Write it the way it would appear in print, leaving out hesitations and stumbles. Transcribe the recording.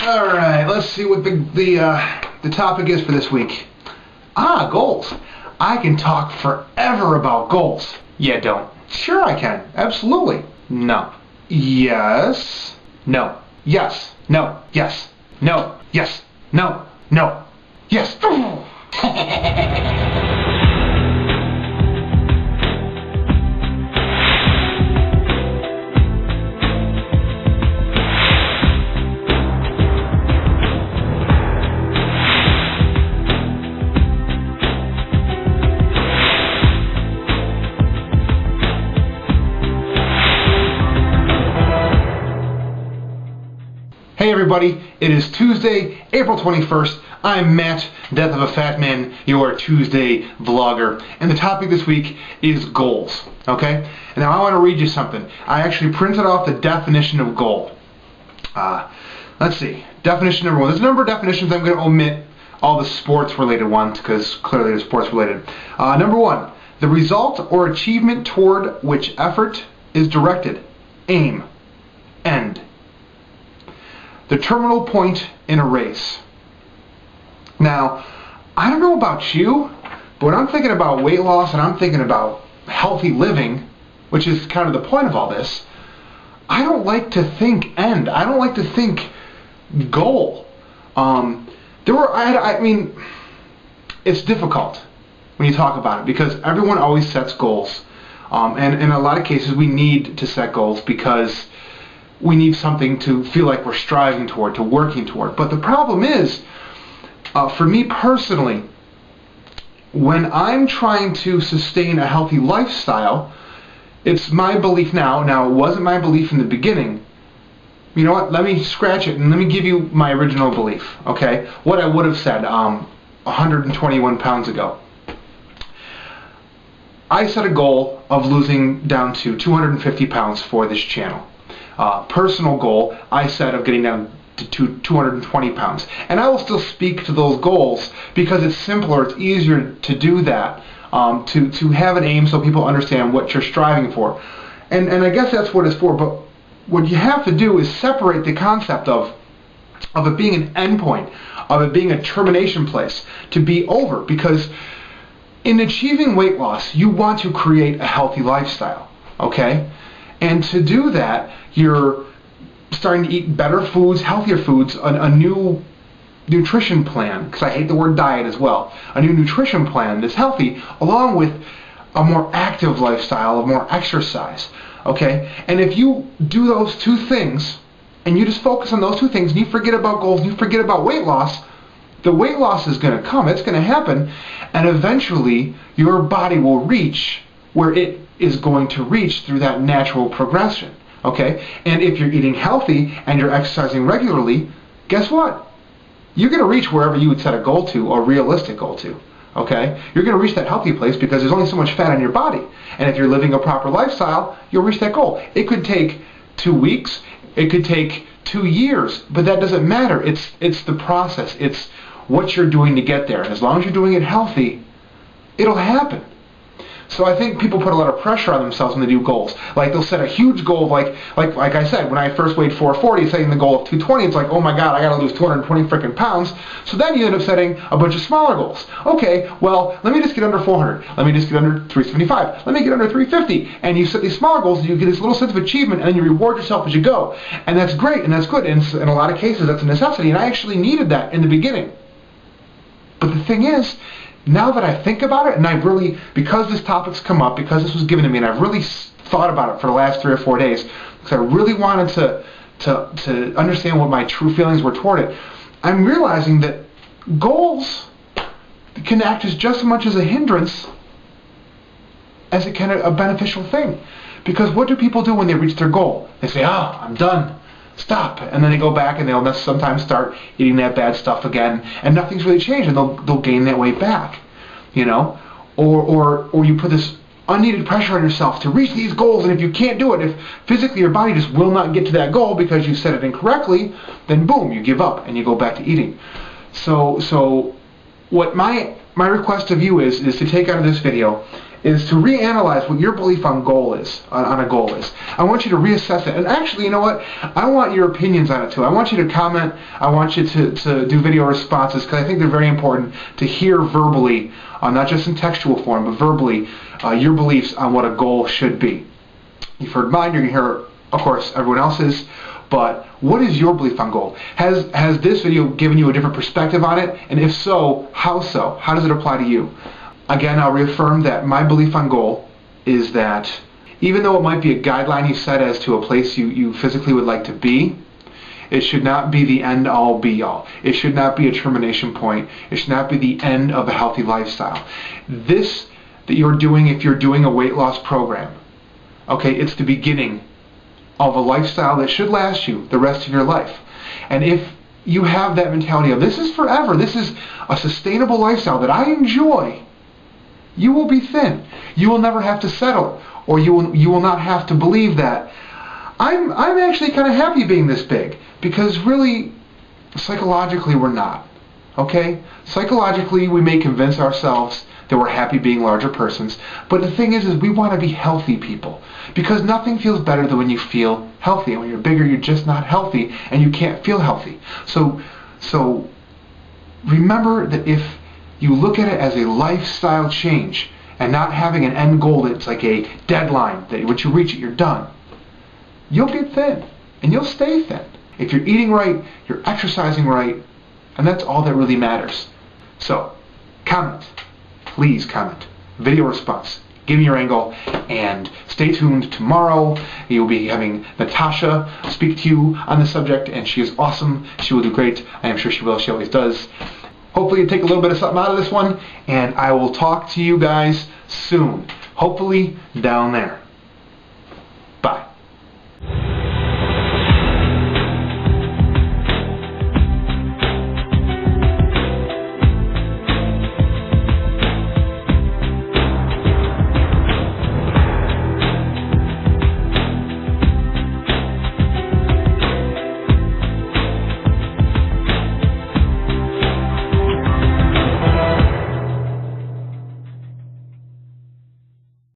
Alright, let's see what the topic is for this week. Goals. I can talk forever about goals. Yeah, don't. Sure I can. Absolutely. No. Yes. No. Yes. No. Yes. No. Yes. No. No. Yes. Hey everybody, it is Tuesday, April 21st. I'm Matt, DeathOfAFatMan, your Tuesday vlogger. And the topic this week is goals, okay? And now I want to read you something. I actually printed off the definition of goal. Let's see. Definition number one. There's a number of definitions. I'm going to omit all the sports-related ones because clearly they're sports-related. Number one, the result or achievement toward which effort is directed. Aim. End. The terminal point in a race. Now, I don't know about you, but when I'm thinking about weight loss and I'm thinking about healthy living, which is kind of the point of all this, I don't like to think end. I don't like to think goal. I mean, it's difficult when you talk about it because everyone always sets goals. And in a lot of cases, we need to set goals because we need something to feel like we're striving toward, to working toward. But the problem is, for me personally, when I'm trying to sustain a healthy lifestyle, it's my belief now it wasn't my belief in the beginning. You know what, let me scratch it and let me give you my original belief, okay? What I would have said 121 pounds ago. I set a goal of losing down to 250 pounds for this channel. Personal goal I set of getting down to 220 pounds. And I will still speak to those goals because it's simpler, it's easier to do that, to have an aim so people understand what you're striving for. And I guess that's what it's for, but what you have to do is separate the concept of it being an endpoint, of it being a termination place, to be over. Because in achieving weight loss, you want to create a healthy lifestyle, okay? And to do that, you're starting to eat better foods, healthier foods, a new nutrition plan, because I hate the word diet as well, a new nutrition plan that's healthy, along with a more active lifestyle, a more exercise, okay? And if you do those two things, and you just focus on those two things, and you forget about goals, and you forget about weight loss, the weight loss is going to come, it's going to happen, and eventually your body will reach where it is going to reach through that natural progression, okay? And if you're eating healthy and you're exercising regularly, guess what? You're going to reach wherever you would set a goal to, or a realistic goal to, okay? You're going to reach that healthy place because there's only so much fat on your body. And if you're living a proper lifestyle, you'll reach that goal. It could take 2 weeks, it could take 2 years, but that doesn't matter. It's the process. It's what you're doing to get there. And as long as you're doing it healthy, it'll happen. So I think people put a lot of pressure on themselves when they do goals. Like they'll set a huge goal, like I said, when I first weighed 440, setting the goal of 220, it's like, oh my God, I got to lose 220 freaking pounds. So then you end up setting a bunch of smaller goals. Okay, well, let me just get under 400. Let me just get under 375. Let me get under 350. And you set these smaller goals, and you get this little sense of achievement, and then you reward yourself as you go. And that's great, and that's good. And in a lot of cases, that's a necessity. And I actually needed that in the beginning. But the thing is, now that I think about it, and I've really, because this topic's come up, because this was given to me, and I've really thought about it for the last 3 or 4 days, because I really wanted to understand what my true feelings were toward it, I'm realizing that goals can act as just as much as a hindrance as it can a beneficial thing. Because what do people do when they reach their goal? They say, oh, I'm done. Stop. And then they go back and they'll sometimes start eating that bad stuff again, and nothing's really changed, and they'll gain that weight back, you know? Or you put this unneeded pressure on yourself to reach these goals, and if you can't do it, if physically your body just will not get to that goal because you set it incorrectly, then boom, you give up and you go back to eating. So what my request of you is to take out of this video is to reanalyze what your belief on goal is, on a goal is. I want you to reassess it. And actually, you know what? I want your opinions on it too. I want you to comment. I want you to do video responses, because I think they're very important to hear verbally, not just in textual form, but verbally, your beliefs on what a goal should be. You've heard mine. You're going to hear, of course, everyone else's. But what is your belief on goal? Has this video given you a different perspective on it? And if so, how so? How does it apply to you? Again, I'll reaffirm that my belief on goal is that even though it might be a guideline you set as to a place you physically would like to be, it should not be the end-all be-all. It should not be a termination point. It should not be the end of a healthy lifestyle. This that you're doing, if you're doing a weight loss program, okay, it's the beginning of a lifestyle that should last you the rest of your life. And if you have that mentality of this is forever, this is a sustainable lifestyle that I enjoy, you will be thin. You will never have to settle, or you will not have to believe that I'm actually kind of happy being this big, because really psychologically we're not. Okay? Psychologically we may convince ourselves that we're happy being larger persons, but the thing is we want to be healthy people, because nothing feels better than when you feel healthy. And when you're bigger, you're just not healthy, and you can't feel healthy. So remember that if you look at it as a lifestyle change and not having an end goal that's like a deadline, that once you reach it, you're done, you'll get thin, and you'll stay thin. If you're eating right, you're exercising right, and that's all that really matters. So, comment. Please comment. Video response. Give me your angle, and stay tuned. Tomorrow you'll be having Natasha speak to you on the subject, and she is awesome. She will do great. I am sure she will. She always does. Hopefully you take a little bit of something out of this one, and I will talk to you guys soon. Hopefully down there.